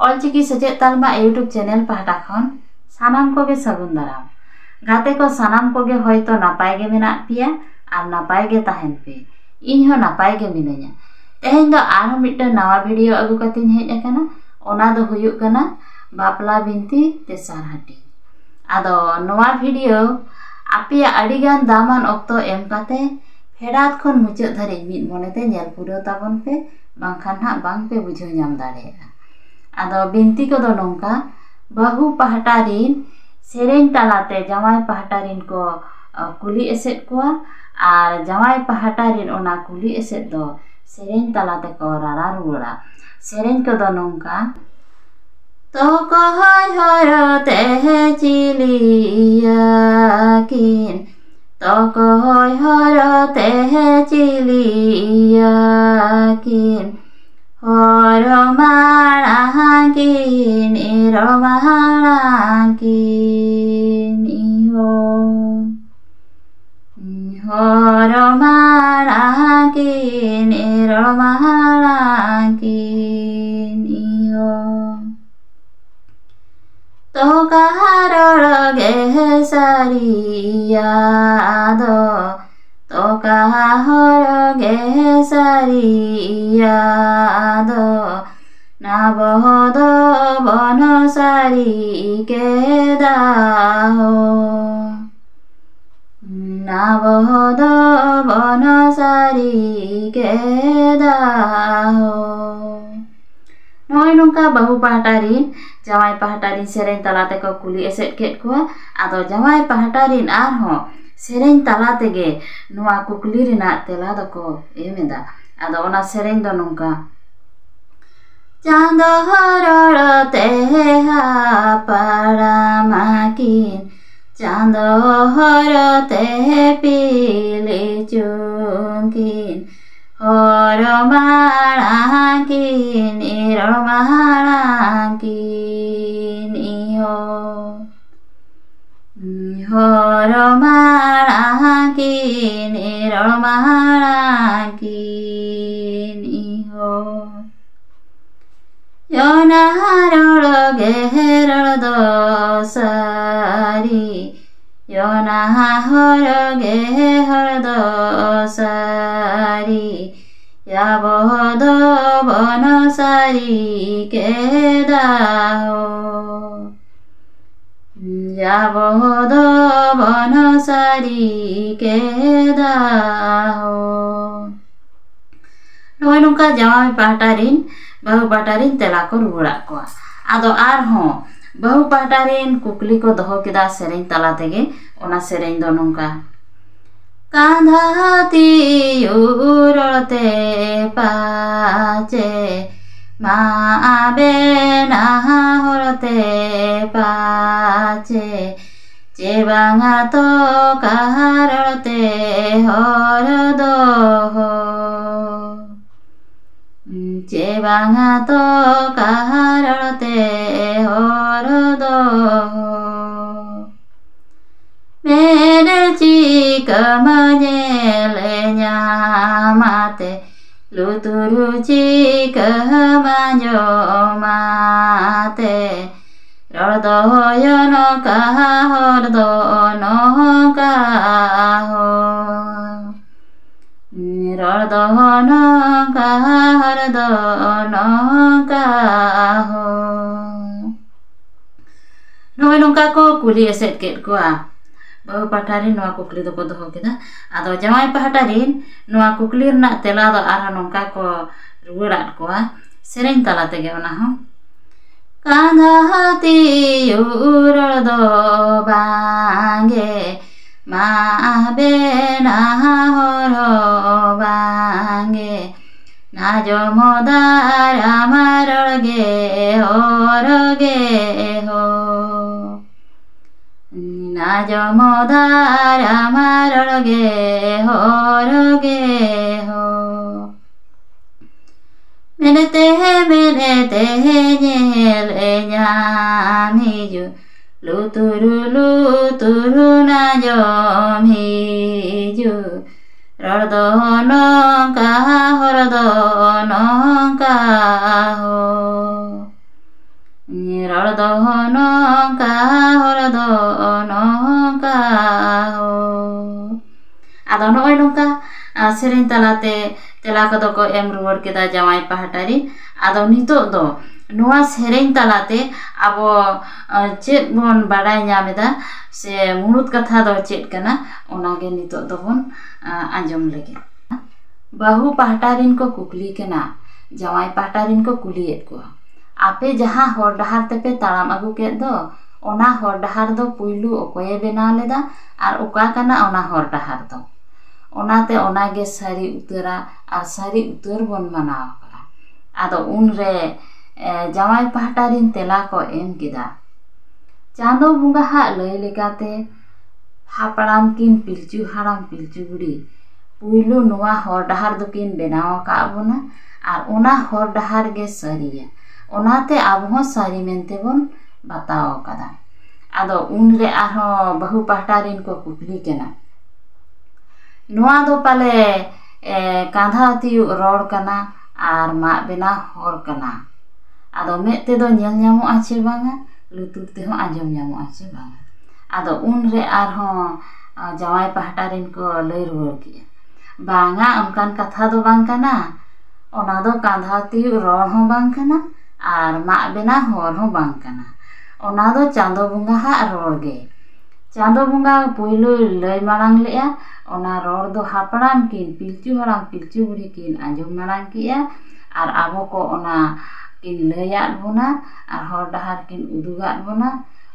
ऑलचिकी सेचेद तालमा YouTube channel पाहटा खन सानाम कोगे सगुन दाराम गाते को सानाम कोगे होयतो नापाय गे मेना पिया आर नापाय गे ताहेन पे इन हो नापाय गे मिनाया तेहेन दो आरो मिट्टन नवा वीडियो अगु कतिन हेज अकाना ओना दो हुयुग कना बापला बिनती तेसार हाटी आदो नवा वीडियो आपिया अडिगान दामान ऑक्तो एम काते फेडात खन मुचाद धरे मिद मोनेते नेल पुरो ताबन पे बांखान हा बांग पे बुझो नाम दाड़ेया आदो बिनती को दो नोंका बहु पहाटारिन सेरेन तालाते जमाई पहाटारिन को कुली एसेद कोआ आर जमाई पहाटारिन ओना कुली एसेद दो सेरेन तालाते को रारा रुड़ा सेरेन को दो नोंका तो कहय हरते चिलिया किन तो कहय हरते चिलिया किन हर माराकिन इर माराकिन इहो हर माराकिन इर माराकिन इहो तो कहार गे सारिया दो तो कहार गे सारिया दो ना बहद बन सारी के दाहो ना बहद बन सारी के दाहो नय नोंका बहु पहाटारिन जमाई पहाटारिन सेरेन तालाते को कुली एसेद केद कोआ आदो जमाई पहाटारिन आरहों सेरेन तालाते गे नुआ कुकली रिना तेला दको एमेदा आदो ओना सेरेन दो नोंका चांदो हरते हा पारामाकिन चांदो हरते पीले चुंकिन हर माराकिन इर माराकिन इहो हर माराकिन इर माराकिन इहो योनाहर गेहर दोसारी योनाहर गेहर दोसारी या बहद बन सारी के दाहो या बहद बन सारी के दाहो नय नोंका जमाई पहाटारिन बहु पहाटारिन तेला को रुड़ा कोआ आदो आरहों बहु पहाटारिन कुकली को दोहो केदा सेरेन ताला तेगे ओना सेरेन दो नोंका कांधाती उरते पाचे माबे नाहरते पाचे चेबांगा तो कहारते हर दोहो चेबांगा तो कहारते हर दोहो मेरे चिक मजेले न्यामाते लुतुरु चिक माजो माते रदो यनो कहर दो नो कहो रदो नो कहर दो नो कहो नय नोंका को कुली एसेद केद कोआ बहु पहाटारिन नुआ कुकली दो को दोहो केदा आदो जमाई पहाटारिन नुआ कुकली रना तेला दो आरो नोंका को रुवाड़ाद कोआ सेरेन ताला तेगे ओना हो कांधाती उर दो बांगे माबे नाहर बांगे ना जमदार आमार गे हर गे हो ना जमदार आमार गे हर गे हो मेनेते नेल न्यामिजु लुतुरु ना जम हिजु रदो नंका हरदो नंका हो ror do nongka hor do nongka ho. Ado noy nongka sereng talate tela kodo ko em ruwar keda jawai pahata rin. Ado nitok do noa sereng talate abo chet bon badai nyam eda se munut katha do chet kana onage nitok do bon anjom lege. Bahu pahata rin ko kukli kena jawai pahata rin ko kuliet ko ape jaha hor dahar tepe taram agu ket do ona hor dahar do puilu okoye benaw leda ar oka kana ona hor dahar do onate onage sari utara ar sari utar bon manaw kara. Ado unre jawai pahata rin tela ko em keda chando bunga ha lay lekate haparam kin pilchu haram pilchu budi puilu noa hor dahar do kin benaw ka abona ar ona hor dahar ge sariya onate abho sari mente bon bataw kada. Ado unre arho bahu pahata rin ko kukli kena noa do pale kandha ti ror kana ar ma bena hor kana. Ado me te do nyel nyamu ache banga lutur te ho anjom nyamu ache banga. Ado unre arho jawai pahata rin ko lay ruwar kiya banga onkan katha do bang kana ona do kandha ti ror ho bang kana ar ma bena hor ho bang kana ona do chando bunga ha ror ge. Chando bunga puilu lay marang lea ona ror do hapram kin pilchu haram pilchu budi kin anjom marang kiya ar abo ko ona kin layat bona ar hor dahar kin udugat bona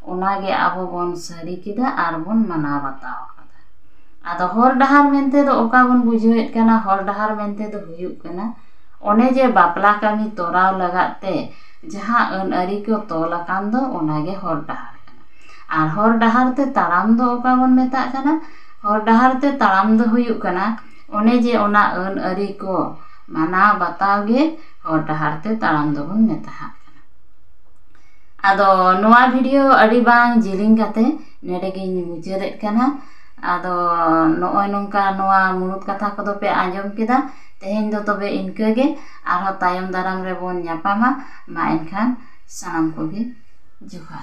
onage abo bon sari kida ar bon mana bataw kada. Ado hor dahar mente do oka bon bujhoet kana hor dahar mente do huyuk kana one je bapla kami toraw lagat te jaha an ari ko tol akan do onage hor dahar kana. Ar hor dahar te taram do oka bon metag kana hor dahar te taram do huyuk kana one je ona an ari ko mana bataw ge hor dahar te taram do bon metag kana. Ado noa video adi bang jiling kate nede gin mujadet kana. Ado noy nongka noa munut katha kodo pe anjom keda teheny do tobe inka ge arho tayom daram re bon nyapama ma enkhan sanam koge johar.